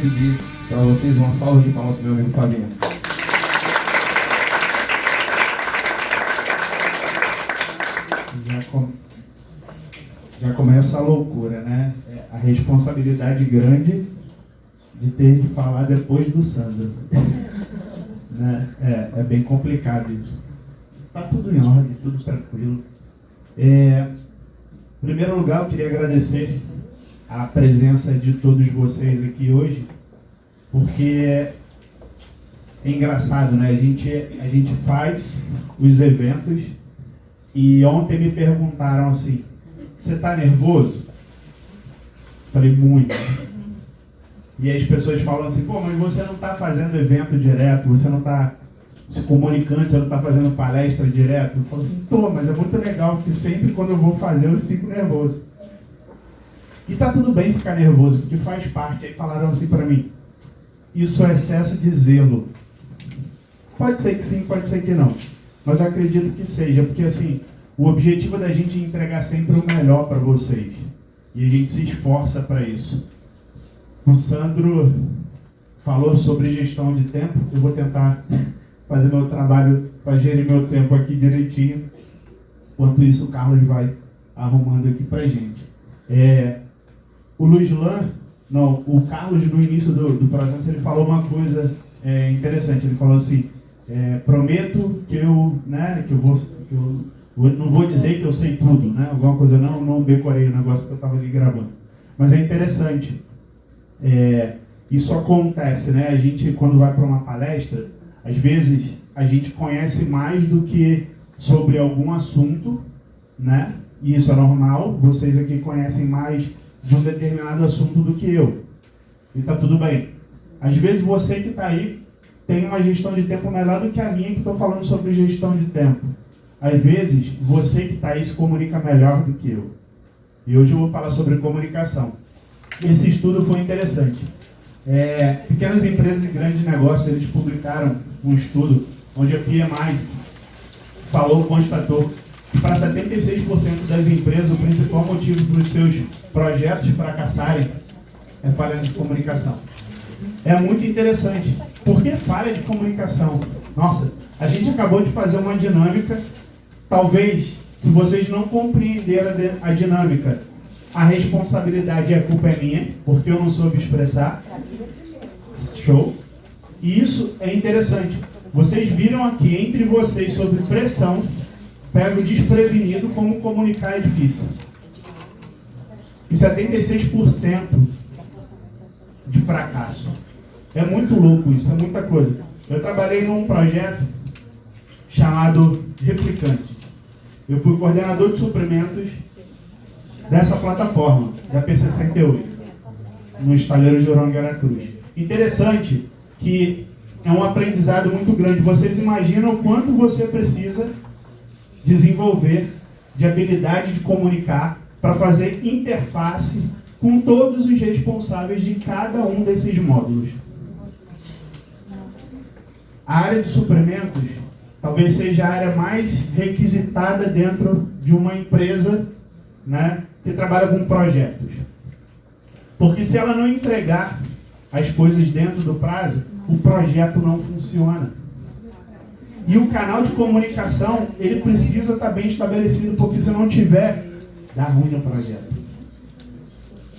pedir para vocês uma salva de palmas para o meu amigo Fabinho. Já começa a loucura, né? A responsabilidade grande de ter que falar depois do Sandro. Né? É bem complicado isso. Está tudo em ordem, tudo tranquilo. Em primeiro lugar, eu queria agradecer a presença de todos vocês aqui hoje, porque é engraçado, né? A gente faz os eventos e ontem me perguntaram assim: você está nervoso? Falei, muito. E as pessoas falam assim, pô, mas você não está fazendo evento direto, você não está se comunicando, você não está fazendo palestra direto? Eu falo assim, tô, mas é muito legal, porque sempre quando eu vou fazer eu fico nervoso. E tá tudo bem ficar nervoso, porque faz parte. Aí falaram assim para mim, isso é excesso de zelo. Pode ser que sim, pode ser que não. Mas eu acredito que seja, porque assim, o objetivo da gente é entregar sempre o melhor para vocês. E a gente se esforça para isso. O Sandro falou sobre gestão de tempo. Eu vou tentar fazer meu trabalho para gerir meu tempo aqui direitinho. Enquanto isso, o Carlos vai arrumando aqui para a gente. O Carlos, no início do processo, ele falou uma coisa interessante. Ele falou assim, prometo que eu não vou dizer que eu sei tudo, né? Alguma coisa, não decorei o negócio que eu estava ali gravando. Mas é interessante. Isso acontece, né? A gente, quando vai para uma palestra, às vezes a gente conhece mais do que sobre algum assunto, né? E isso é normal. Vocês aqui conhecem mais de um determinado assunto do que eu. E tá tudo bem. Às vezes você que está aí tem uma gestão de tempo melhor do que a minha, que estou falando sobre gestão de tempo. Às vezes, você que está aí se comunica melhor do que eu. E hoje eu vou falar sobre comunicação. Esse estudo foi interessante. Pequenas empresas e grandes negócios, eles publicaram um estudo onde a PMI constatou que para 76% das empresas o principal motivo para os seus projetos fracassarem é falha de comunicação. É muito interessante. Por que falha de comunicação? Nossa, a gente acabou de fazer uma dinâmica. Talvez, se vocês não compreenderam a dinâmica, a responsabilidade e a culpa é minha, porque eu não soube expressar. Show. E isso é interessante. Vocês viram aqui, entre vocês, sobre pressão, pego desprevenido, como comunicar é difícil. E 76% de fracasso. É muito louco isso, é muita coisa. Eu trabalhei num projeto chamado Replicante. Eu fui coordenador de suprimentos dessa plataforma, da P68, no estaleiro de Orongueira Cruz. Interessante que é um aprendizado muito grande. Vocês imaginam o quanto você precisa desenvolver de habilidade de comunicar para fazer interface com todos os responsáveis de cada um desses módulos. A área de suprimentos talvez seja a área mais requisitada dentro de uma empresa, né, que trabalha com projetos. Porque se ela não entregar as coisas dentro do prazo, o projeto não funciona. E o canal de comunicação, ele precisa estar bem estabelecido, porque se não tiver, dá ruim no projeto.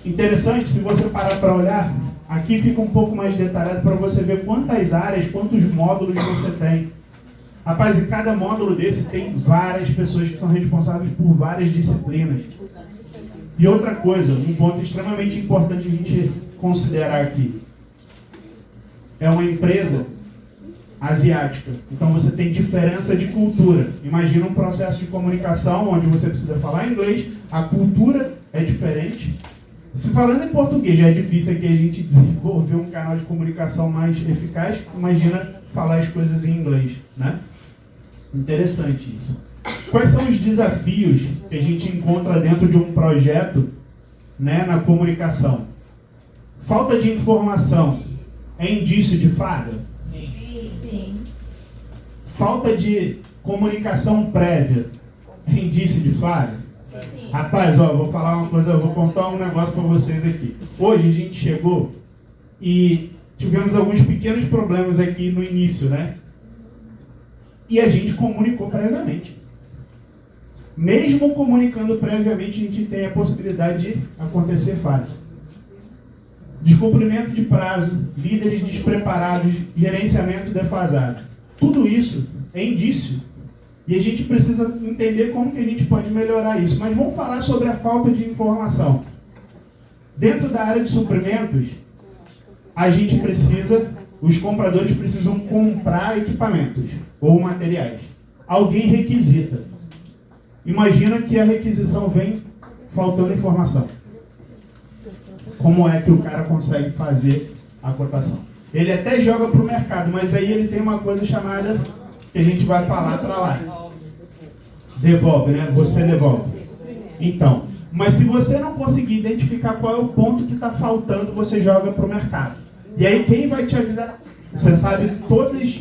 Interessante, se você parar para olhar, aqui fica um pouco mais detalhado para você ver quantas áreas, quantos módulos você tem. Rapaz, em cada módulo desse tem várias pessoas que são responsáveis por várias disciplinas. E outra coisa, um ponto extremamente importante a gente considerar aqui. É uma empresa asiática. Então você tem diferença de cultura. Imagina um processo de comunicação onde você precisa falar inglês, a cultura é diferente. Se falando em português já é difícil aqui a gente desenvolver um canal de comunicação mais eficaz, imagina falar as coisas em inglês, né? Interessante isso. Quais são os desafios que a gente encontra dentro de um projeto, né, na comunicação? Falta de informação é indício de falha? Sim. Falta de comunicação prévia é indício de falha? Sim. Rapaz, vou falar uma coisa, vou contar um negócio para vocês aqui. Hoje a gente chegou E tivemos alguns pequenos problemas aqui no início, né? E a gente comunicou previamente. Mesmo comunicando previamente, a gente tem a possibilidade de acontecer falhas. Descumprimento de prazo, líderes despreparados, gerenciamento defasado. Tudo isso é indício. E a gente precisa entender como que a gente pode melhorar isso. Mas vamos falar sobre a falta de informação. Dentro da área de suprimentos, a gente precisa, os compradores precisam comprar equipamentos ou materiais. Alguém requisita. Imagina que a requisição vem faltando informação. Como é que o cara consegue fazer a cotação? Ele até joga para o mercado, mas aí ele tem uma coisa chamada, que a gente vai falar para lá. Devolve, né? Você devolve. Então, mas se você não conseguir identificar qual é o ponto que está faltando, você joga para o mercado. E aí quem vai te avisar? Você sabe todas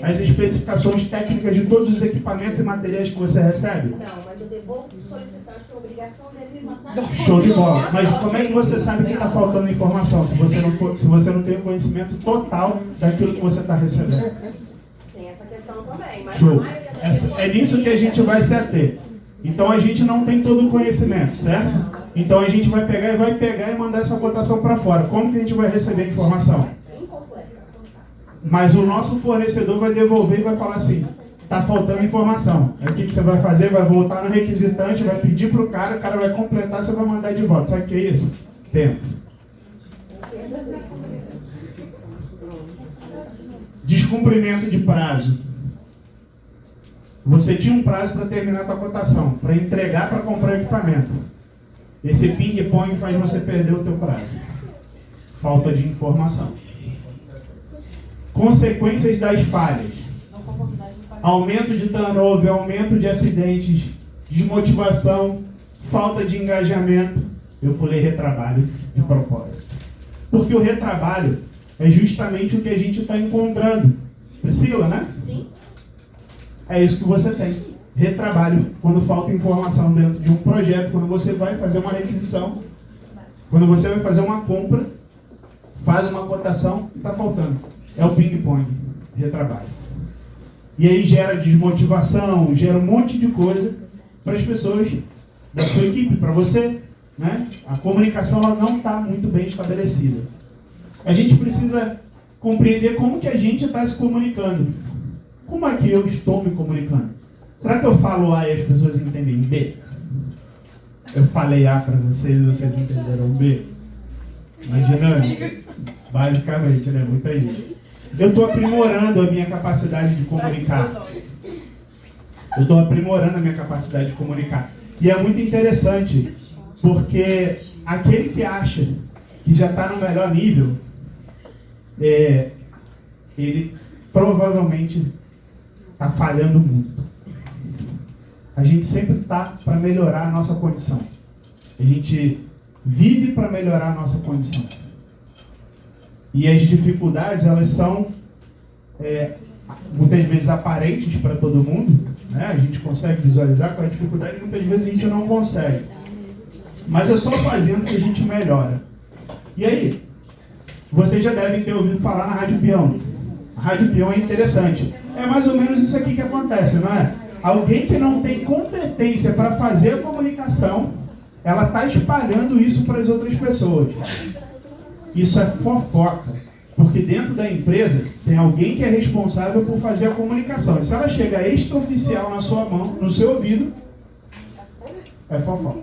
as especificações técnicas de todos os equipamentos e materiais que você recebe? Não, mas eu devolvo para o solicitante, que é obrigação dele me passar. Show de bola. Mas como é que você sabe que está faltando informação se você não tem o conhecimento total daquilo que você está recebendo? Tem essa questão também. Mas Show. a maioria das É nisso que a gente vai se ater. Então a gente não tem todo o conhecimento, certo? Então a gente vai pegar e mandar essa cotação para fora. Como que a gente vai receber a informação? Mas o nosso fornecedor vai devolver e vai falar assim, está faltando informação. Aí o que você vai fazer? Vai voltar no requisitante, vai pedir para o cara vai completar, você vai mandar de volta. Sabe o que é isso? Tempo. Descumprimento de prazo. Você tinha um prazo para terminar a sua cotação, para entregar, para comprar o equipamento. Esse ping-pong faz você perder o teu prazo. Falta de informação. Consequências das falhas. Aumento de turnover, aumento de acidentes, desmotivação, falta de engajamento. Eu pulei retrabalho de propósito. Porque o retrabalho é justamente o que a gente está encontrando. Priscila, né? Sim. É isso que você tem. Retrabalho. Quando falta informação dentro de um projeto, quando você vai fazer uma requisição, quando você vai fazer uma compra, faz uma cotação e está faltando. É o ping-pong, retrabalho. E aí gera desmotivação, gera um monte de coisa para as pessoas da sua equipe, para você, né? A comunicação ela não está muito bem estabelecida. A gente precisa compreender como que a gente está se comunicando. Como é que eu estou me comunicando? Será que eu falo A e as pessoas entendem B? Eu falei A para vocês e vocês entenderam B? Imaginando? Basicamente, né? Muita gente. Eu estou aprimorando a minha capacidade de comunicar. Eu estou aprimorando a minha capacidade de comunicar. E é muito interessante, porque aquele que acha que já está no melhor nível, ele provavelmente está falhando muito. A gente sempre está para melhorar a nossa condição. A gente vive para melhorar a nossa condição. E as dificuldades, elas são muitas vezes aparentes para todo mundo, né? A gente consegue visualizar qual é a dificuldade e muitas vezes a gente não consegue. Mas é só fazendo que a gente melhora. E aí, vocês já devem ter ouvido falar na Rádio Peão. A Rádio Peão é interessante. É mais ou menos isso aqui que acontece, não é? Alguém que não tem competência para fazer a comunicação, ela está espalhando isso para as outras pessoas. Isso é fofoca, porque dentro da empresa tem alguém que é responsável por fazer a comunicação. E se ela chega extraoficial na sua mão, no seu ouvido, é fofoca.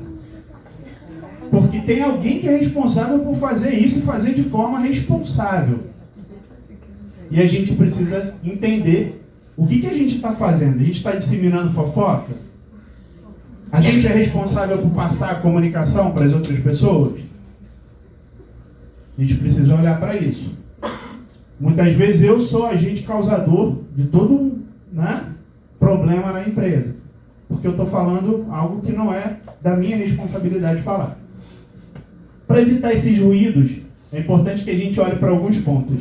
Porque tem alguém que é responsável por fazer isso e fazer de forma responsável. E a gente precisa entender o que a gente está fazendo. A gente está disseminando fofoca? A gente é responsável por passar a comunicação para as outras pessoas? A gente precisa olhar para isso. Muitas vezes eu sou agente causador de todo um problema na empresa. Porque eu estou falando algo que não é da minha responsabilidade falar. Para evitar esses ruídos, é importante que a gente olhe para alguns pontos.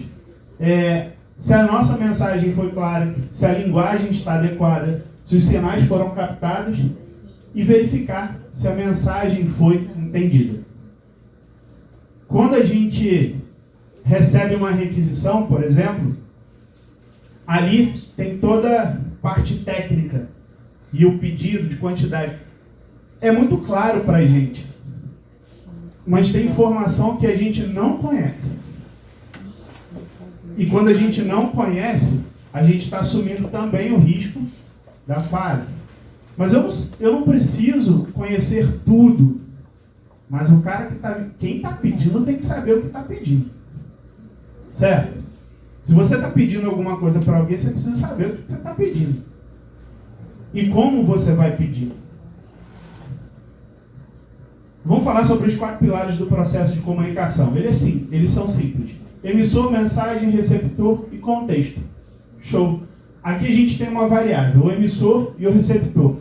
Se a nossa mensagem foi clara, se a linguagem está adequada, se os sinais foram captados, e verificar se a mensagem foi entendida. Quando a gente recebe uma requisição, por exemplo, ali tem toda a parte técnica e o pedido de quantidade. É muito claro para a gente, mas tem informação que a gente não conhece. E quando a gente não conhece, a gente está assumindo também o risco da falha. Mas eu não preciso conhecer tudo. Mas o cara quem está pedindo tem que saber o que está pedindo. Certo? Se você está pedindo alguma coisa para alguém, você precisa saber o que você está pedindo. E como você vai pedir. Vamos falar sobre os 4 pilares do processo de comunicação. Eles são simples. Emissor, mensagem, receptor e contexto. Show. Aqui a gente tem uma variável, o emissor e o receptor.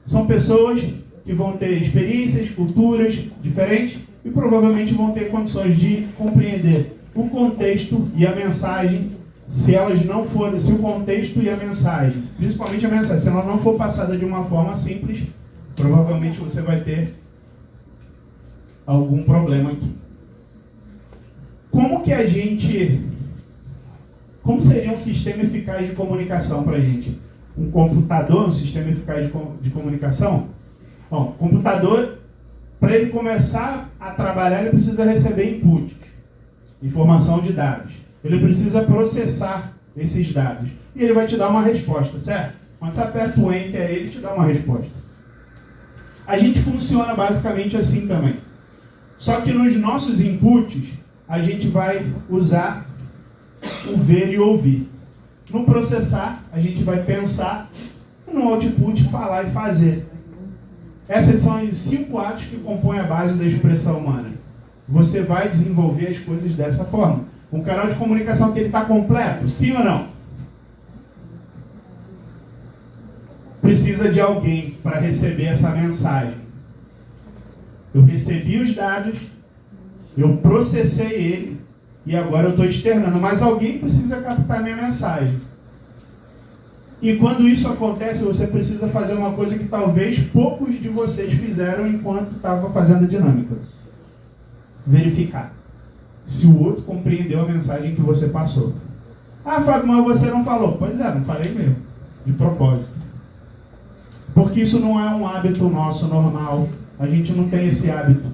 São pessoas que vão ter experiências, culturas diferentes e provavelmente vão ter condições de compreender o contexto e a mensagem, se o contexto e a mensagem, principalmente a mensagem, se ela não for passada de uma forma simples, provavelmente você vai ter algum problema aqui. Como seria um sistema eficaz de comunicação para a gente? Um computador, um sistema eficaz de comunicação? Bom, computador, para ele começar a trabalhar, ele precisa receber input, informação de dados. Ele precisa processar esses dados. E ele vai te dar uma resposta, certo? Quando você aperta o Enter, ele te dá uma resposta. A gente funciona basicamente assim também. Só que nos nossos inputs, a gente vai usar o ver e ouvir. No processar, a gente vai pensar. No output, falar e fazer. Esses são os 5 atos que compõem a base da expressão humana. Você vai desenvolver as coisas dessa forma. Um canal de comunicação que ele está completo, sim ou não? Precisa de alguém para receber essa mensagem. Eu recebi os dados, eu processei ele e agora eu estou externando. Mas alguém precisa captar minha mensagem. E quando isso acontece, você precisa fazer uma coisa que talvez poucos de vocês fizeram enquanto estava fazendo a dinâmica. Verificar se o outro compreendeu a mensagem que você passou. Ah, Fábio, mas você não falou. Pois é, não falei mesmo. De propósito. Porque isso não é um hábito nosso normal. A gente não tem esse hábito.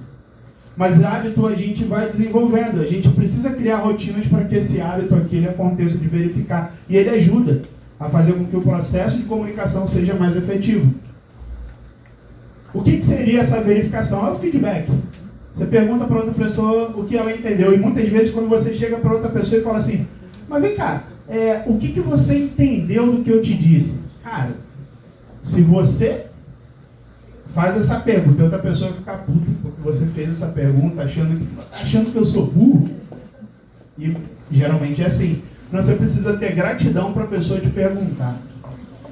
Mas hábito a gente vai desenvolvendo. A gente precisa criar rotinas para que esse hábito aqui ele aconteça de verificar. E ele ajuda a fazer com que o processo de comunicação seja mais efetivo. O que seria essa verificação? É o feedback. Você pergunta para outra pessoa o que ela entendeu. E muitas vezes quando você chega para outra pessoa e fala assim, mas vem cá, o que você entendeu do que eu te disse? Cara, se você faz essa pergunta e outra pessoa ficar puta porque você fez essa pergunta achando que eu sou burro, e geralmente é assim. Então você precisa ter gratidão para a pessoa te perguntar.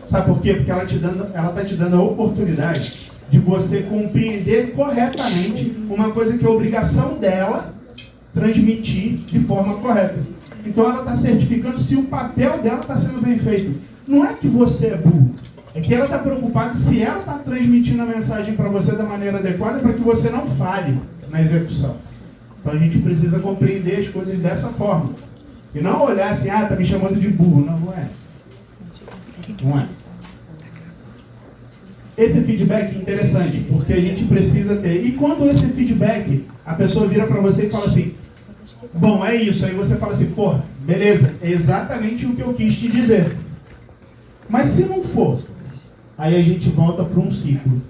Sabe por quê? Porque ela está te dando a oportunidade de você compreender corretamente uma coisa que é obrigação dela transmitir de forma correta. Então ela está certificando se o papel dela está sendo bem feito. Não é que você é burro, é que ela está preocupada se ela está transmitindo a mensagem para você da maneira adequada para que você não falhe na execução. Então a gente precisa compreender as coisas dessa forma. E não olhar assim, está me chamando de burro. Não é. Não é. Esse feedback é interessante, porque a gente precisa ter. E quando esse feedback, a pessoa vira para você e fala assim, bom, é isso. Aí você fala assim, porra, beleza, é exatamente o que eu quis te dizer. Mas se não for, aí a gente volta para um ciclo.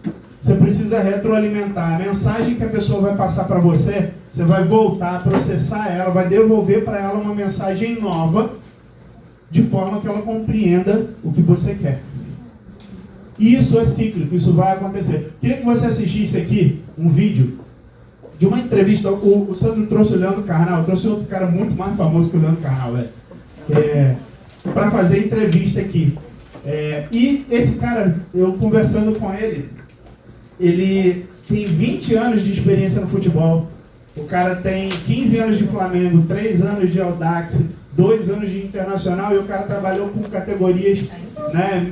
Você precisa retroalimentar. A mensagem que a pessoa vai passar para você, você vai voltar a processar ela, vai devolver para ela uma mensagem nova, de forma que ela compreenda o que você quer. Isso é cíclico, isso vai acontecer. Queria que você assistisse aqui um vídeo de uma entrevista. O Sandro trouxe o Leandro Carnal, trouxe outro cara muito mais famoso que o Leandro Carnal, para fazer entrevista aqui. E esse cara, eu conversando com ele, ele tem 20 anos de experiência no futebol. O cara tem 15 anos de Flamengo, 3 anos de Audax, 2 anos de Internacional, e o cara trabalhou com categorias, né,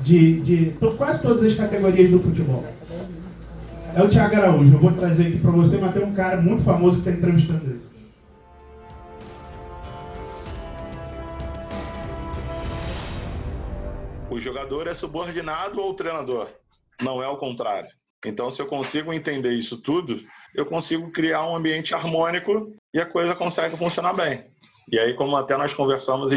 de quase todas as categorias do futebol. É o Thiago Araújo. Eu vou trazer aqui para você, mas tem um cara muito famoso que está entrevistando ele. O jogador é subordinado ao treinador, não é o contrário. Então, se eu consigo entender isso tudo, eu consigo criar um ambiente harmônico e a coisa consegue funcionar bem. E aí, como até nós conversamos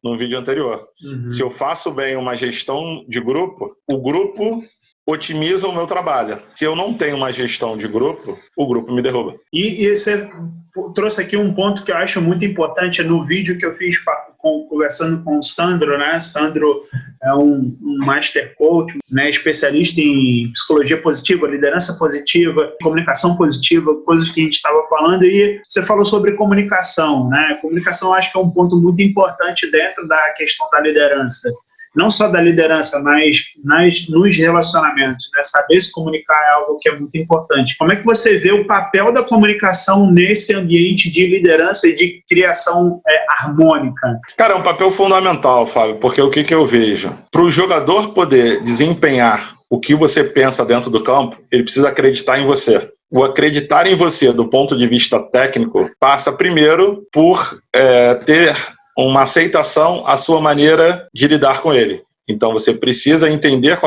num vídeo anterior, se eu faço bem uma gestão de grupo, o grupo otimiza o meu trabalho. Se eu não tenho uma gestão de grupo, o grupo me derruba. E você trouxe aqui um ponto que eu acho muito importante no vídeo que eu fiz conversando com o Sandro, né? Sandro é um master coach, né? Especialista em psicologia positiva, liderança positiva, comunicação positiva, coisas que a gente estava falando, e você falou sobre comunicação, né? Comunicação acho que é um ponto muito importante dentro da questão da liderança. Não só da liderança, mas nos relacionamentos, né? Saber se comunicar é algo que é muito importante. Como é que você vê o papel da comunicação nesse ambiente de liderança e de criação harmônica? Cara, é um papel fundamental, Fábio, porque o que eu vejo? Para o jogador poder desempenhar o que você pensa dentro do campo, ele precisa acreditar em você. O acreditar em você, do ponto de vista técnico, passa primeiro por ter uma aceitação à sua maneira de lidar com ele. Então, você precisa entender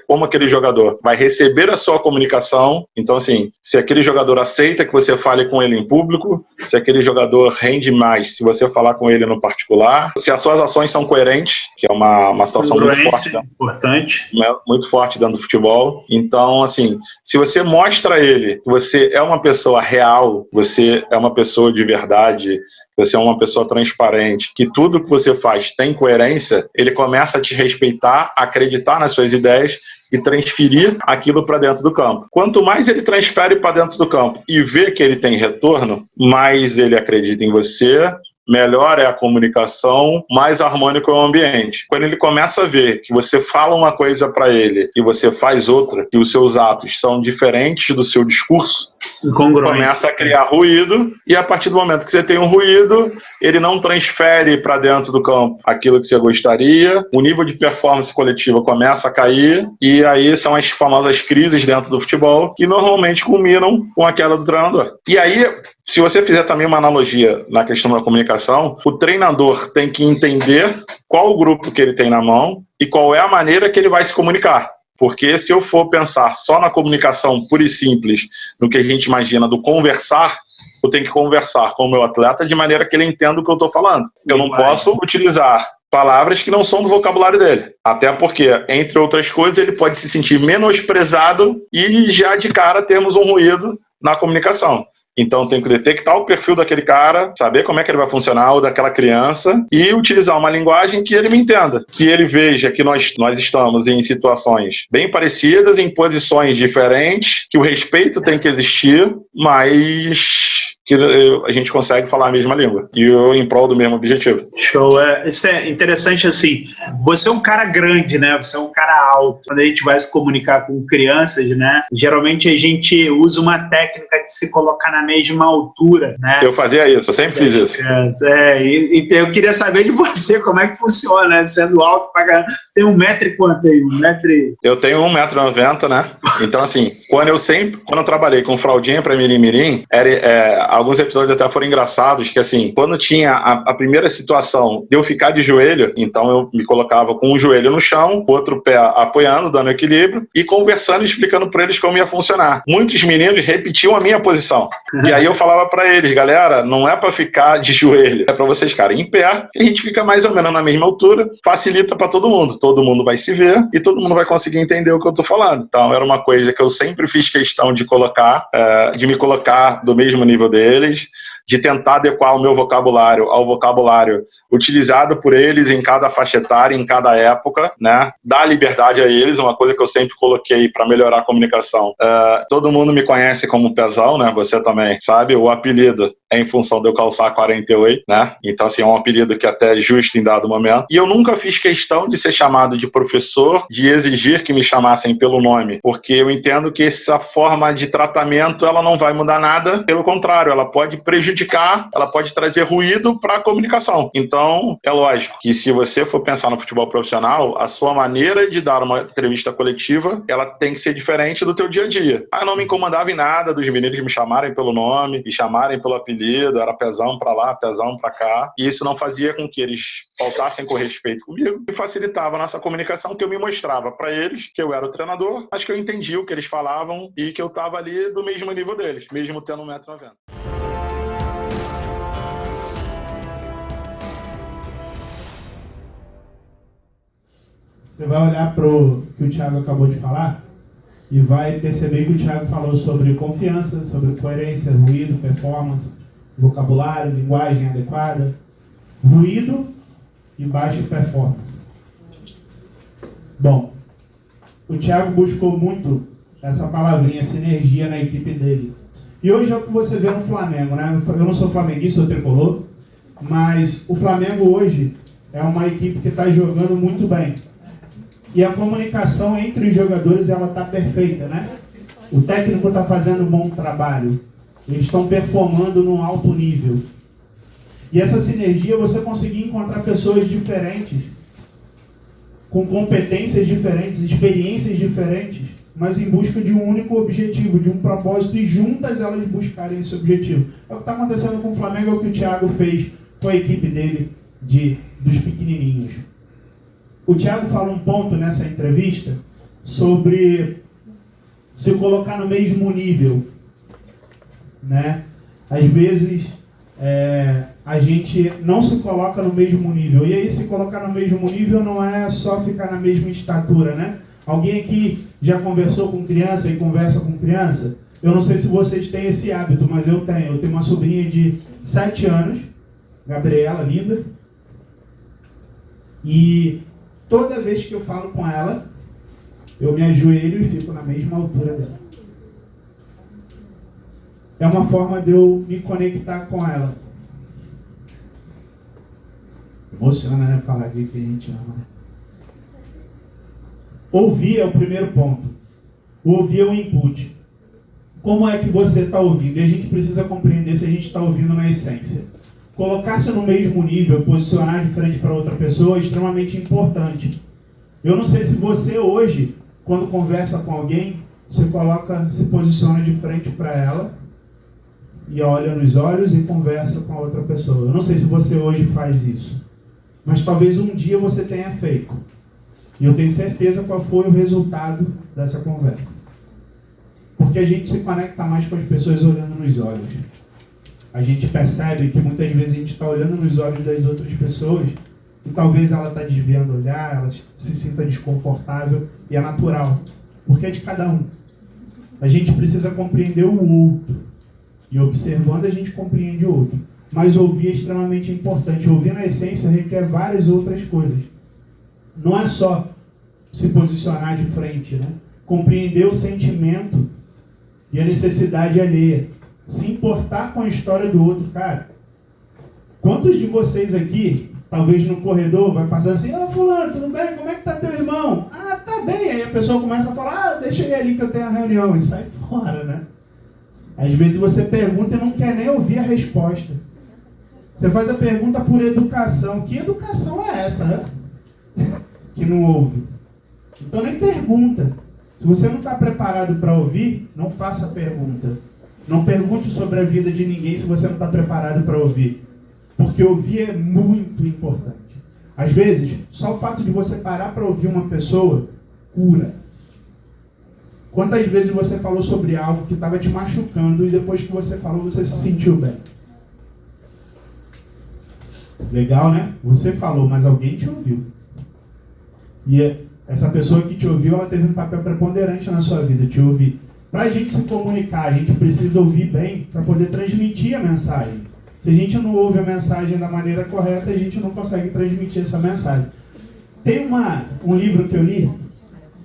como aquele jogador vai receber a sua comunicação. Então, assim, se aquele jogador aceita que você fale com ele em público, se aquele jogador rende mais se você falar com ele no particular, se as suas ações são coerentes, que é uma situação muito forte, importante. Muito forte dentro do futebol. Então, assim, se você mostra a ele que você é uma pessoa real, você é uma pessoa de verdade, você é uma pessoa transparente, que tudo que você faz tem coerência, ele começa a te respeitar, acreditar nas suas ideias e transferir aquilo para dentro do campo. Quanto mais ele transfere para dentro do campo e vê que ele tem retorno, mais ele acredita em você, melhor é a comunicação, mais harmônico é o ambiente. Quando ele começa a ver que você fala uma coisa para ele e você faz outra, que os seus atos são diferentes do seu discurso, começa a criar ruído, e a partir do momento que você tem um ruído, ele não transfere para dentro do campo aquilo que você gostaria, o nível de performance coletiva começa a cair, e aí são as famosas crises dentro do futebol, que normalmente culminam com a queda do treinador. E aí, se você fizer também uma analogia na questão da comunicação, o treinador tem que entender qual o grupo que ele tem na mão e qual é a maneira que ele vai se comunicar. Porque se eu for pensar só na comunicação pura e simples, no que a gente imagina do conversar, eu tenho que conversar com o meu atleta de maneira que ele entenda o que eu estou falando. Eu não posso utilizar palavras que não são do vocabulário dele. Até porque, entre outras coisas, ele pode se sentir menosprezado e já de cara temos um ruído na comunicação. Então, tem que detectar o perfil daquele cara, saber como é que ele vai funcionar, ou daquela criança, e utilizar uma linguagem que ele me entenda. Que ele veja que nós estamos em situações bem parecidas, em posições diferentes, que o respeito tem que existir, mas que a gente consegue falar a mesma língua. E eu em prol do mesmo objetivo. Show. Isso é interessante, assim, você é um cara grande, né? Você é um cara alto. Quando a gente vai se comunicar com crianças, né? Geralmente a gente usa uma técnica de se colocar na mesma altura, né? Eu fazia isso, eu sempre fiz isso. E eu queria saber de você, como é que funciona, né? Sendo alto pra caramba. Você tem 1 metro e quanto aí? 1 metro e... Eu tenho 1,90 m, né? Então, assim, quando eu trabalhei com fraldinha pra Mirim, alguns episódios até foram engraçados, que assim, quando tinha a primeira situação de eu ficar de joelho, então eu me colocava com um joelho no chão, o outro pé apoiando, dando equilíbrio, e conversando e explicando para eles como ia funcionar. Muitos meninos repetiam a minha posição. E aí eu falava para eles, galera, não é para ficar de joelho, é para vocês ficarem em pé, e a gente fica mais ou menos na mesma altura, facilita para todo mundo vai se ver e todo mundo vai conseguir entender o que eu tô falando. Então era uma coisa que eu sempre fiz questão de me colocar do mesmo nível deles, de tentar adequar o meu vocabulário ao vocabulário utilizado por eles em cada faixa etária, em cada época, né? Dar liberdade a eles, uma coisa que eu sempre coloquei para melhorar a comunicação. Todo mundo me conhece como Pezão, né? Você também sabe, o apelido é em função de eu calçar 48, né? Então, assim, é um apelido que até é justo em dado momento. E eu nunca fiz questão de ser chamado de professor, de exigir que me chamassem pelo nome, porque eu entendo que essa forma de tratamento, ela não vai mudar nada, pelo contrário, ela pode prejudicar prejudicar, ela pode trazer ruído para a comunicação. Então, é lógico que se você for pensar no futebol profissional, a sua maneira de dar uma entrevista coletiva, ela tem que ser diferente do teu dia a dia. Não me incomodava em nada dos meninos me chamarem pelo nome, me chamarem pelo apelido, era pezão pra lá, pezão pra cá, e isso não fazia com que eles faltassem com respeito comigo e facilitava a nossa comunicação, que eu me mostrava para eles que eu era o treinador, mas que eu entendia o que eles falavam e que eu estava ali do mesmo nível deles, mesmo tendo 1,90 m. Você vai olhar para o que o Thiago acabou de falar e vai perceber que o Thiago falou sobre confiança, sobre coerência, ruído, performance, vocabulário, linguagem adequada, ruído e baixa performance. Bom, o Thiago buscou muito essa palavrinha, sinergia na equipe dele. E hoje é o que você vê no Flamengo, né? Eu não sou flamenguista, sou tricolor, mas o Flamengo hoje é uma equipe que está jogando muito bem. E a comunicação entre os jogadores, ela está perfeita, né? O técnico está fazendo um bom trabalho. Eles estão performando num alto nível. E essa sinergia, você conseguir encontrar pessoas diferentes, com competências diferentes, experiências diferentes, mas em busca de um único objetivo, de um propósito, e juntas elas buscarem esse objetivo. É o que está acontecendo com o Flamengo, é o que o Thiago fez com a equipe dele, dos pequenininhos. O Thiago fala um ponto nessa entrevista sobre se colocar no mesmo nível, né? Às vezes a gente não se coloca no mesmo nível. E aí, se colocar no mesmo nível não é só ficar na mesma estatura, né? Alguém aqui já conversou com criança e conversa com criança? Eu não sei se vocês têm esse hábito, mas eu tenho. Eu tenho uma sobrinha de 7 anos, Gabriela, linda. E toda vez que eu falo com ela, eu me ajoelho e fico na mesma altura dela. É uma forma de eu me conectar com ela. Emociona, né? Falar de que a gente ama. Ouvir é o primeiro ponto. Ouvir é o input. Como é que você está ouvindo? E a gente precisa compreender se a gente está ouvindo na essência. Colocar-se no mesmo nível, posicionar de frente para outra pessoa é extremamente importante. Eu não sei se você hoje, quando conversa com alguém, se posiciona de frente para ela e olha nos olhos e conversa com a outra pessoa. Eu não sei se você hoje faz isso, mas talvez um dia você tenha feito. E eu tenho certeza qual foi o resultado dessa conversa. Porque a gente se conecta mais com as pessoas olhando nos olhos. A gente percebe que muitas vezes a gente está olhando nos olhos das outras pessoas e talvez ela está desviando o olhar, ela se sinta desconfortável, e é natural, porque é de cada um. A gente precisa compreender o outro, e observando a gente compreende o outro. Mas ouvir é extremamente importante. Ouvir na essência requer várias outras coisas. Não é só se posicionar de frente, né? Compreender o sentimento e a necessidade alheia. Se importar com a história do outro, cara. Quantos de vocês aqui, talvez no corredor, vai passar assim: "Ô fulano, tudo bem? Como é que tá teu irmão?" "Ah, tá bem." Aí a pessoa começa a falar: "Deixa ele ali que eu tenho a reunião." E sai fora, né? Às vezes você pergunta e não quer nem ouvir a resposta. Você faz a pergunta por educação. Que educação é essa, né? Que não ouve. Então nem pergunta. Se você não está preparado para ouvir, não faça pergunta. Não pergunte sobre a vida de ninguém se você não está preparado para ouvir. Porque ouvir é muito importante. Às vezes, só o fato de você parar para ouvir uma pessoa cura. Quantas vezes você falou sobre algo que estava te machucando e depois que você falou, você se sentiu bem? Legal, né? Você falou, mas alguém te ouviu. E essa pessoa que te ouviu, ela teve um papel preponderante na sua vida, te ouvir. Para a gente se comunicar, a gente precisa ouvir bem para poder transmitir a mensagem. Se a gente não ouve a mensagem da maneira correta, a gente não consegue transmitir essa mensagem. Tem um livro que eu li,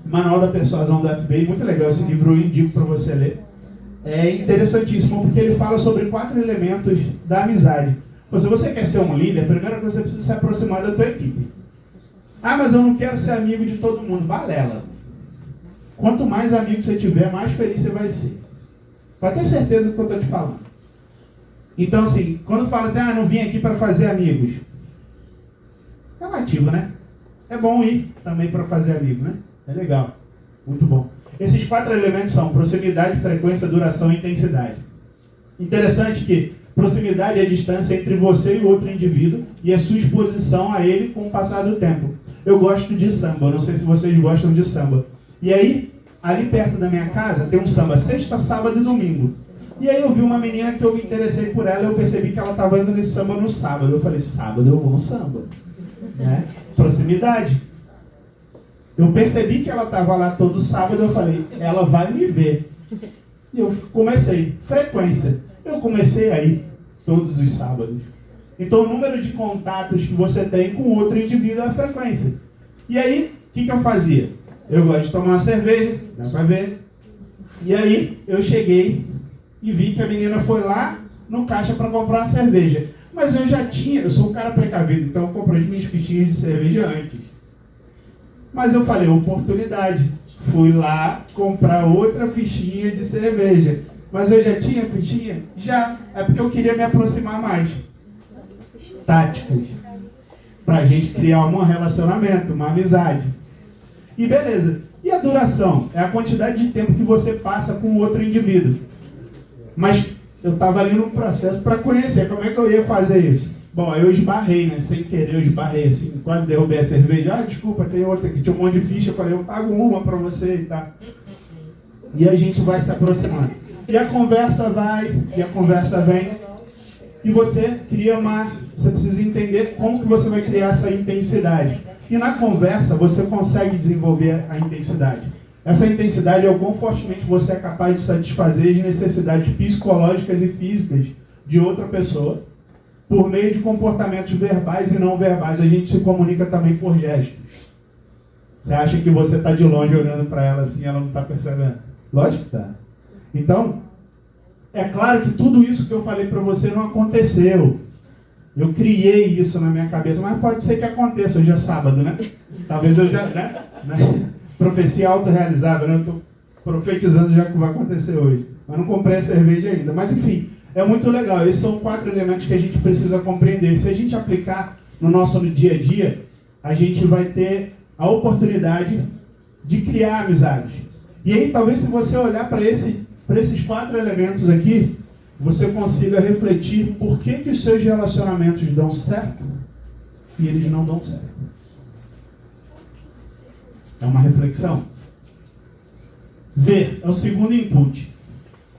Manual da Persuasão do FBI, muito legal esse livro, eu indico para você ler. É interessantíssimo, porque ele fala sobre 4 elementos da amizade. Se você quer ser um líder, a primeira coisa, você precisa se aproximar da tua equipe. "Ah, mas eu não quero ser amigo de todo mundo." Balela. Quanto mais amigos você tiver, mais feliz você vai ser. Pode ter certeza do que eu estou te falando. Então, assim, quando fala assim, não vim aqui para fazer amigos. É relativo, né? É bom ir também para fazer amigos, né? É legal. Muito bom. Esses 4 elementos são proximidade, frequência, duração e intensidade. Interessante que proximidade é a distância entre você e o outro indivíduo e a sua exposição a ele com o passar do tempo. Eu gosto de samba, não sei se vocês gostam de samba. E aí, ali perto da minha casa, tem um samba sexta, sábado e domingo. E aí eu vi uma menina que eu me interessei por ela, eu percebi que ela estava indo nesse samba no sábado. Eu falei, sábado eu vou no samba. Né? Proximidade. Eu percebi que ela estava lá todo sábado, eu falei, ela vai me ver. E eu comecei. Frequência. Eu comecei a ir todos os sábados. Então o número de contatos que você tem com outro indivíduo é a frequência. E aí, o que eu fazia? Eu gosto de tomar uma cerveja, dá pra ver. E aí, eu cheguei e vi que a menina foi lá no caixa para comprar uma cerveja. Mas eu sou um cara precavido, então eu comprei as minhas fichinhas de cerveja antes. Mas eu falei, oportunidade. Fui lá comprar outra fichinha de cerveja. Mas eu já tinha fichinha? Já. É porque eu queria me aproximar mais. Táticas. Pra gente criar um relacionamento, uma amizade. E beleza. E a duração? É a quantidade de tempo que você passa com o outro indivíduo. Mas eu estava ali num processo para conhecer. Como é que eu ia fazer isso? Bom, aí eu esbarrei, né? Sem querer, eu esbarrei assim, quase derrubei a cerveja. Desculpa, tem outra aqui, tinha um monte de ficha. Eu falei, eu pago uma para você e tá. E a gente vai se aproximando. E a conversa vai, e a conversa vem. E você cria você precisa entender como que você vai criar essa intensidade. E na conversa você consegue desenvolver a intensidade. Essa intensidade é o quão fortemente você é capaz de satisfazer as necessidades psicológicas e físicas de outra pessoa por meio de comportamentos verbais e não verbais. A gente se comunica também por gestos. Você acha que você está de longe olhando para ela assim, ela não está percebendo? Lógico que está. Então, é claro que tudo isso que eu falei para você não aconteceu. Eu criei isso na minha cabeça, mas pode ser que aconteça. Hoje é sábado, né? Talvez eu já... né? Profecia autorrealizável, né? Eu estou profetizando já que vai acontecer hoje. Mas não comprei a cerveja ainda. Mas enfim, é muito legal. Esses são 4 elementos que a gente precisa compreender. Se a gente aplicar no nosso dia a dia, a gente vai ter a oportunidade de criar amizades. E aí, talvez se você olhar para esses 4 elementos aqui, você consiga refletir por que os seus relacionamentos dão certo e eles não dão certo. É uma reflexão. Ver é o segundo input.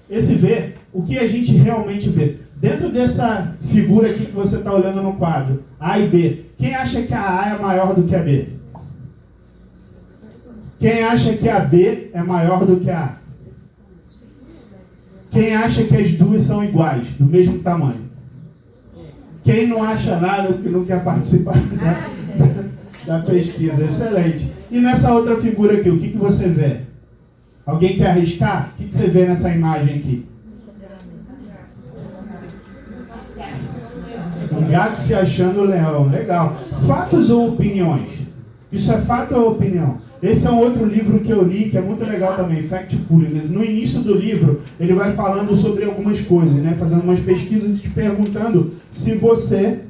Esse ver, o que a gente realmente vê? Dentro dessa figura aqui que você está olhando no quadro, A e B, quem acha que a A é maior do que a B? Quem acha que a B é maior do que a A? Quem acha que as duas são iguais, do mesmo tamanho? Quem não acha nada, que não quer participar da pesquisa? Excelente. E nessa outra figura aqui, o que você vê? Alguém quer arriscar? O que você vê nessa imagem aqui? Um gato se achando leão. Legal. Fatos ou opiniões? Isso é fato ou opinião? Esse é um outro livro que eu li, que é muito legal também, Factfulness. No início do livro, ele vai falando sobre algumas coisas, né? Fazendo umas pesquisas e te perguntando se você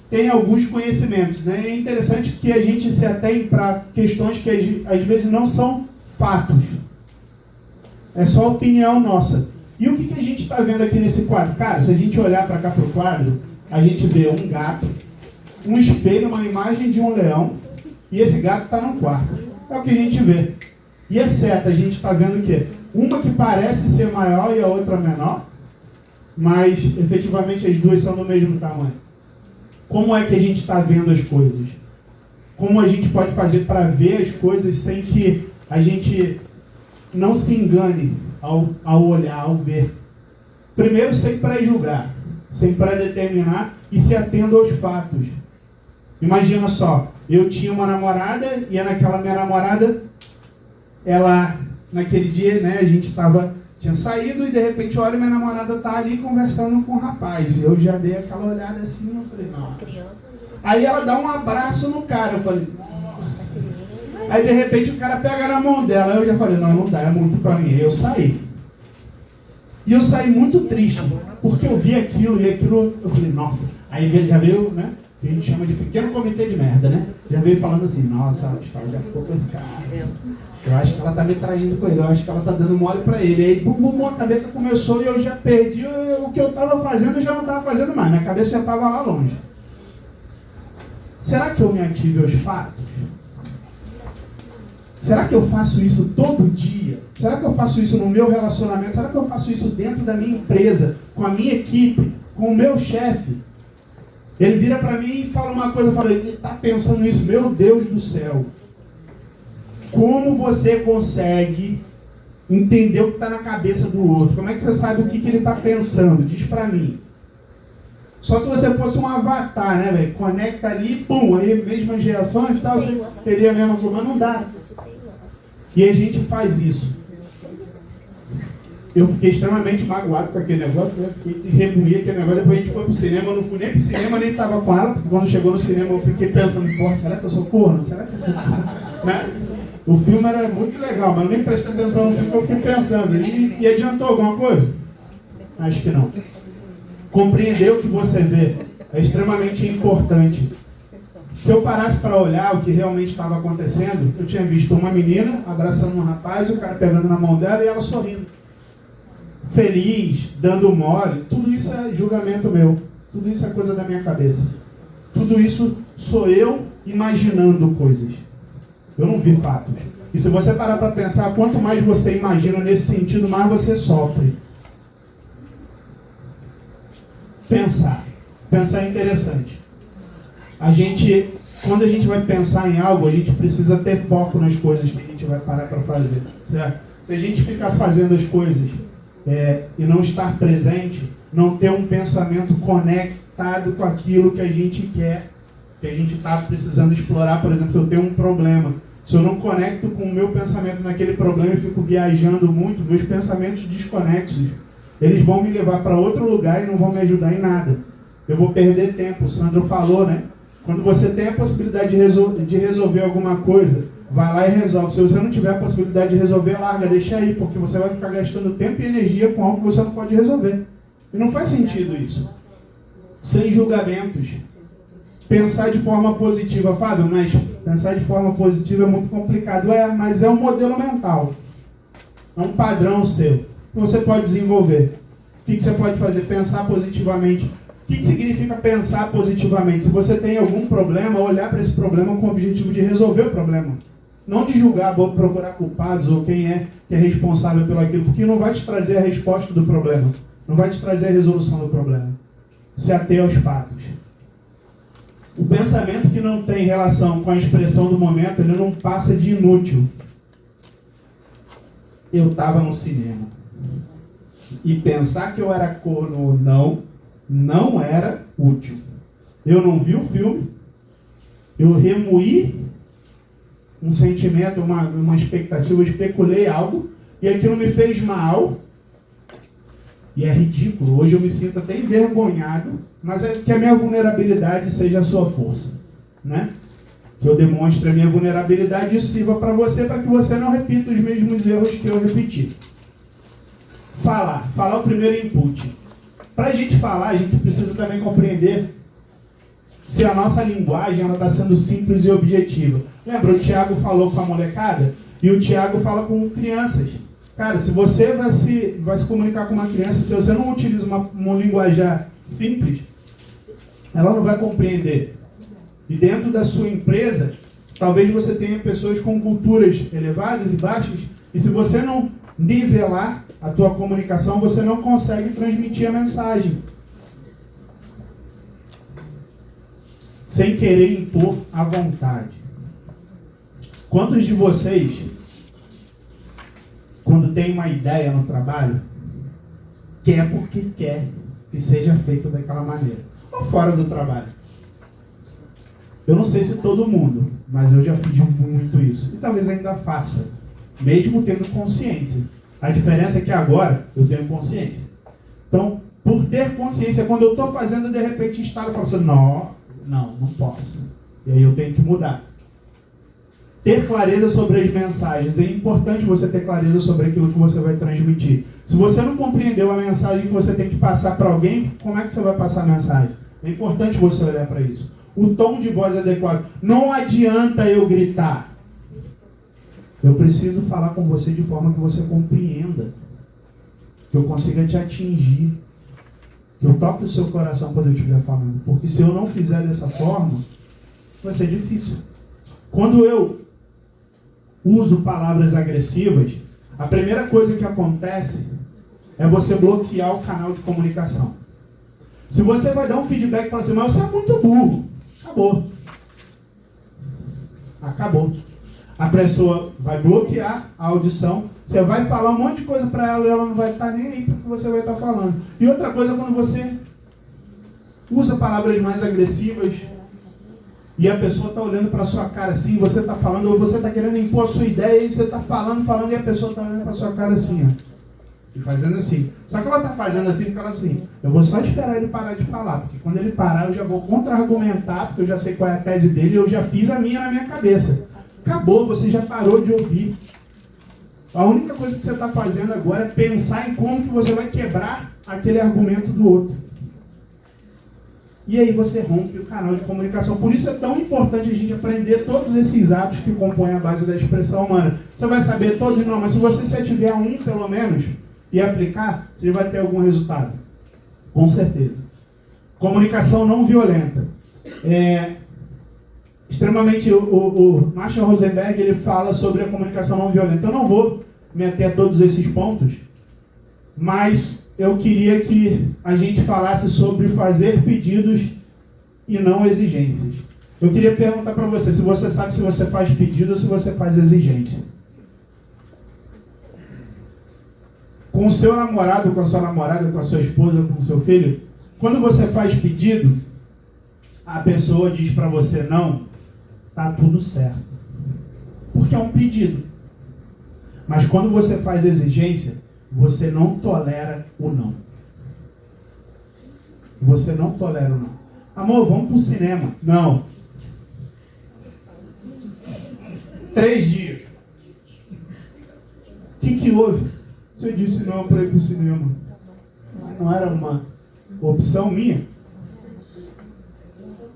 tem alguns conhecimentos, né? É interessante porque a gente se atém para questões que às vezes não são fatos. É só opinião nossa. E o que a gente está vendo aqui nesse quadro? Cara, se a gente olhar para cá para o quadro, a gente vê um gato, um espelho, uma imagem de um leão, e esse gato está no quarto. É o que a gente vê. E a seta, a gente está vendo o quê? Uma que parece ser maior e a outra menor, mas efetivamente as duas são do mesmo tamanho. Como é que a gente está vendo as coisas? Como a gente pode fazer para ver as coisas sem que a gente não se engane ao olhar, ao ver? Primeiro, sem pré-julgar, sem pré-determinar e se atendo aos fatos. Imagina só, eu tinha uma namorada e naquela minha namorada, ela, naquele dia, né, a gente tinha saído e de repente, olha, minha namorada tá ali conversando com um rapaz. Eu já dei aquela olhada assim, eu falei, não. Aí ela dá um abraço no cara, eu falei, nossa. Aí de repente o cara pega na mão dela, eu já falei, não dá, é muito pra mim. Aí eu saí. E eu saí muito triste, porque eu vi aquilo e aquilo, eu falei, nossa. Aí já veio, né? Que a gente chama de pequeno comitê de merda, né? Já veio falando assim, nossa, acho que ela já ficou com esse cara. Eu acho que ela tá me traindo com ele, eu acho que ela tá dando mole pra ele. Aí, bum, bum, a cabeça começou e eu já perdi o que eu tava fazendo, eu já não tava fazendo mais. Minha cabeça já tava lá longe. Será que eu me ative aos fatos? Será que eu faço isso todo dia? Será que eu faço isso no meu relacionamento? Será que eu faço isso dentro da minha empresa, com a minha equipe, com o meu chefe? Ele vira para mim e fala uma coisa, fala, ele está pensando nisso, meu Deus do céu. Como você consegue entender o que está na cabeça do outro? Como é que você sabe o que ele está pensando? Diz para mim. Só se você fosse um avatar, né, velho? Conecta ali, pum, aí mesmas reações e tal, você teria a mesma coisa, mas não dá. E a gente faz isso. Eu fiquei extremamente magoado com aquele negócio, né? Fiquei de rebuir aquele negócio, depois a gente foi pro cinema, eu não fui nem pro cinema, nem tava com ela, porque quando chegou no cinema eu fiquei pensando, porra, será que eu sou corno? Será que eu sou corno? Né? O filme era muito legal, mas eu nem prestei atenção no filme, eu fiquei pensando. E adiantou alguma coisa? Acho que não. Compreender o que você vê é extremamente importante. Se eu parasse para olhar o que realmente estava acontecendo, eu tinha visto uma menina abraçando um rapaz, o cara pegando na mão dela e ela sorrindo. Feliz, dando mole, tudo isso é julgamento meu. Tudo isso é coisa da minha cabeça. Tudo isso sou eu imaginando coisas. Eu não vi fatos. E se você parar para pensar, quanto mais você imagina nesse sentido, mais você sofre. Pensar é interessante. Quando a gente vai pensar em algo, a gente precisa ter foco nas coisas que a gente vai parar para fazer, certo? Se a gente ficar fazendo as coisas e não estar presente, não ter um pensamento conectado com aquilo que a gente quer, que a gente está precisando explorar, por exemplo, eu tenho um problema. Se eu não conecto com o meu pensamento naquele problema e fico viajando muito, meus pensamentos desconexos, eles vão me levar para outro lugar e não vão me ajudar em nada. Eu vou perder tempo. O Sandro falou, né? Quando você tem a possibilidade de resolver alguma coisa, vai lá e resolve. Se você não tiver a possibilidade de resolver, larga, deixa aí, porque você vai ficar gastando tempo e energia com algo que você não pode resolver. E não faz sentido isso. Sem julgamentos. Pensar de forma positiva. Fábio, mas pensar de forma positiva é muito complicado. Mas é um modelo mental. É um padrão seu que você pode desenvolver. O que você pode fazer? Pensar positivamente. O que significa pensar positivamente? Se você tem algum problema, olhar para esse problema com o objetivo de resolver o problema. Não de julgar, procurar culpados ou quem é que é responsável pelo aquilo, porque não vai te trazer a resposta do problema. Não vai te trazer a resolução do problema. Se ater aos fatos. O pensamento que não tem relação com a expressão do momento, ele não passa de inútil. Eu estava no cinema. E pensar que eu era corno ou não era útil. Eu não vi o filme, eu remoí um sentimento, uma expectativa, eu especulei algo, e aquilo me fez mal, e é ridículo. Hoje eu me sinto até envergonhado, mas é que a minha vulnerabilidade seja a sua força, né? Que eu demonstre a minha vulnerabilidade e isso sirva para que você não repita os mesmos erros que eu repeti. Falar é o primeiro input. Para a gente falar, a gente precisa também compreender se a nossa linguagem está sendo simples e objetiva. Lembra, o Tiago falou com a molecada e o Tiago fala com crianças. Cara, se você vai se comunicar com uma criança, se você não utiliza uma linguajar simples, ela não vai compreender. E dentro da sua empresa, talvez você tenha pessoas com culturas elevadas e baixas, e se você não nivelar a tua comunicação, você não consegue transmitir a mensagem. Sem querer impor a vontade. Quantos de vocês, quando tem uma ideia no trabalho, quer porque quer que seja feito daquela maneira? Ou fora do trabalho? Eu não sei se todo mundo, mas eu já fiz muito isso. E talvez ainda faça, mesmo tendo consciência. A diferença é que agora eu tenho consciência. Então, por ter consciência, quando eu estou fazendo, de repente, instalo e falo assim, não posso. E aí eu tenho que mudar. ter clareza sobre as mensagens. É importante você ter clareza sobre aquilo que você vai transmitir. Se você não compreendeu a mensagem que você tem que passar para alguém, como é que você vai passar a mensagem? É importante você olhar para isso. O tom de voz adequado. Não adianta eu gritar. Eu preciso falar com você de forma que você compreenda. Que eu consiga te atingir. Que eu toque o seu coração quando eu estiver falando. Porque se eu não fizer dessa forma, vai ser difícil. Quando eu uso palavras agressivas, a primeira coisa que acontece é você bloquear o canal de comunicação. Se você vai dar um feedback e falar assim, mas você é muito burro. Acabou. Acabou. A pessoa vai bloquear a audição, você vai falar um monte de coisa para ela e ela não vai estar nem aí para o que você vai estar falando. E outra coisa, quando você usa palavras mais agressivas e a pessoa está olhando para a sua cara assim, você está falando, ou você está querendo impor a sua ideia e você está falando e a pessoa está olhando para a sua cara assim, ó. E fazendo assim. Só que ela está fazendo assim porque ela assim, eu vou só esperar ele parar de falar, porque quando ele parar eu já vou contra-argumentar, porque eu já sei qual é a tese dele e eu já fiz a minha na minha cabeça. Acabou, você já parou de ouvir. A única coisa que você está fazendo agora é pensar em como que você vai quebrar aquele argumento do outro. E aí você rompe o canal de comunicação. Por isso é tão importante a gente aprender todos esses atos que compõem a base da expressão humana. Você vai saber todos não, mas se você se ativer a um pelo menos e aplicar, você vai ter algum resultado. Com certeza. Comunicação não violenta. Extremamente, o Marshall Rosenberg, ele fala sobre a comunicação não violenta. Eu não vou me ater a todos esses pontos, mas eu queria que a gente falasse sobre fazer pedidos e não exigências. Eu queria perguntar para você, se você sabe se você faz pedido ou se você faz exigência. Com o seu namorado, com a sua namorada, com a sua esposa, com o seu filho, quando você faz pedido, a pessoa diz para você não, tá tudo certo. Porque é um pedido. Mas quando você faz exigência, você não tolera o não. Você não tolera o não. Amor, vamos pro cinema. Não. 3 dias. O que houve? Você disse não para ir pro cinema. Não era uma opção minha?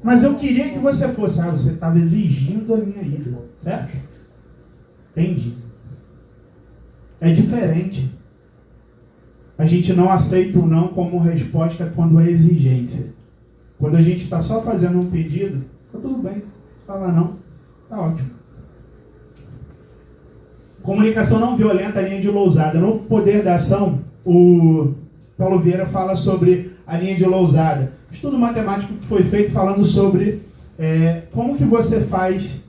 Mas eu queria que você fosse. Você estava exigindo a minha ida. Certo? Entendi. É diferente. A gente não aceita o não como resposta quando é exigência. Quando a gente está só fazendo um pedido, tá tudo bem. Se falar não, tá ótimo. Comunicação não violenta, a linha de Lousada. No Poder da Ação, o Paulo Vieira fala sobre a linha de Lousada. Estudo matemático que foi feito falando sobre como que você faz,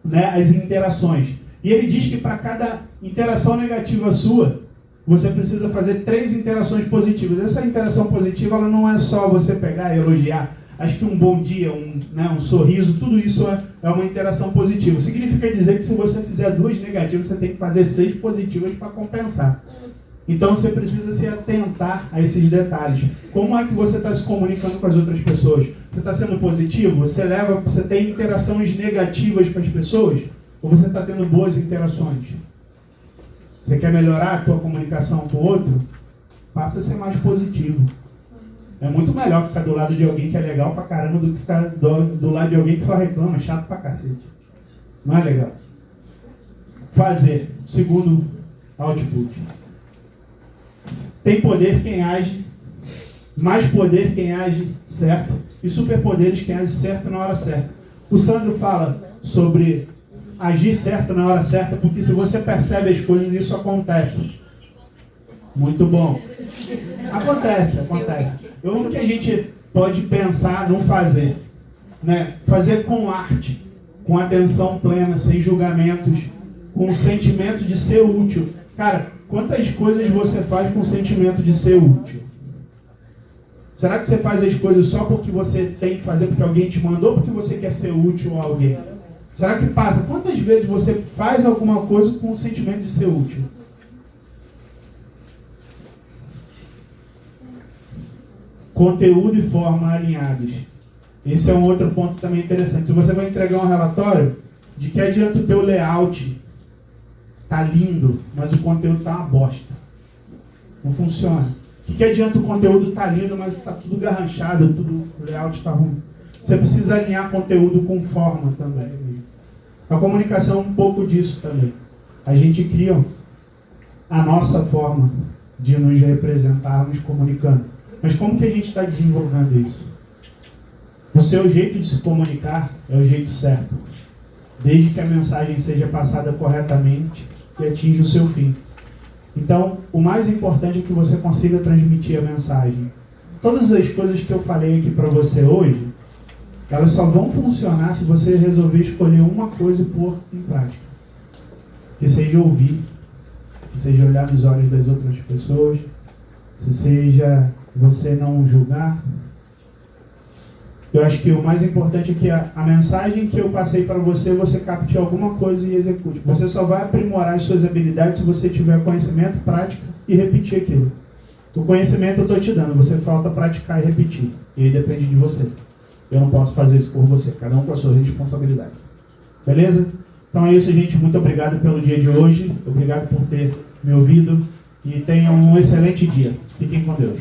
né, as interações. E ele diz que para cada interação negativa sua, você precisa fazer 3 interações positivas. Essa interação positiva, ela não é só você pegar e elogiar. Acho que um bom dia, um sorriso, tudo isso é uma interação positiva. Significa dizer que se você fizer 2 negativas, você tem que fazer 6 positivas para compensar. Então você precisa se atentar a esses detalhes. Como é que você está se comunicando com as outras pessoas? Você está sendo positivo? Você tem interações negativas com as pessoas? Ou você está tendo boas interações? Você quer melhorar a tua comunicação com o outro? Passa a ser mais positivo. É muito melhor ficar do lado de alguém que é legal pra caramba do que ficar do lado de alguém que só reclama, chato pra cacete. Não é legal. Fazer. Segundo output. Tem poder quem age, mais poder quem age certo, e superpoderes quem age certo na hora certa. O Sandro fala sobre agir certo na hora certa, porque se você percebe as coisas, isso acontece. Muito bom. Acontece. O que a gente pode pensar no fazer? Né? Fazer com arte, com atenção plena, sem julgamentos, com o sentimento de ser útil. Cara, quantas coisas você faz com o sentimento de ser útil? Será que você faz as coisas só porque você tem que fazer, porque alguém te mandou, ou porque você quer ser útil a alguém? Será que passa? Quantas vezes você faz alguma coisa com o sentimento de ser útil? Conteúdo e forma alinhados. Esse é um outro ponto também interessante. Se você vai entregar um relatório, De que adianta o teu layout tá lindo, mas o conteúdo tá uma bosta. Não funciona. De que adianta o conteúdo tá lindo, mas tá tudo garranchado, o layout tá ruim. Você precisa alinhar conteúdo com forma também. A comunicação é um pouco disso também. A gente cria a nossa forma de nos representarmos comunicando. Mas como que a gente está desenvolvendo isso? O seu jeito de se comunicar é o jeito certo, desde que a mensagem seja passada corretamente e atinja o seu fim. Então, o mais importante é que você consiga transmitir a mensagem. Todas as coisas que eu falei aqui para você hoje, elas só vão funcionar se você resolver escolher uma coisa e pôr em prática. Que seja ouvir, que seja olhar nos olhos das outras pessoas, que seja você não julgar. Eu acho que o mais importante é que a mensagem que eu passei para você, você capte alguma coisa e execute. Você só vai aprimorar as suas habilidades se você tiver conhecimento, prática e repetir aquilo. O conhecimento eu estou te dando, você falta praticar e repetir. E aí depende de você. Eu não posso fazer isso por você, cada um com a sua responsabilidade. Beleza? Então é isso, gente. Muito obrigado pelo dia de hoje. Obrigado por ter me ouvido. E tenham um excelente dia. Fiquem com Deus.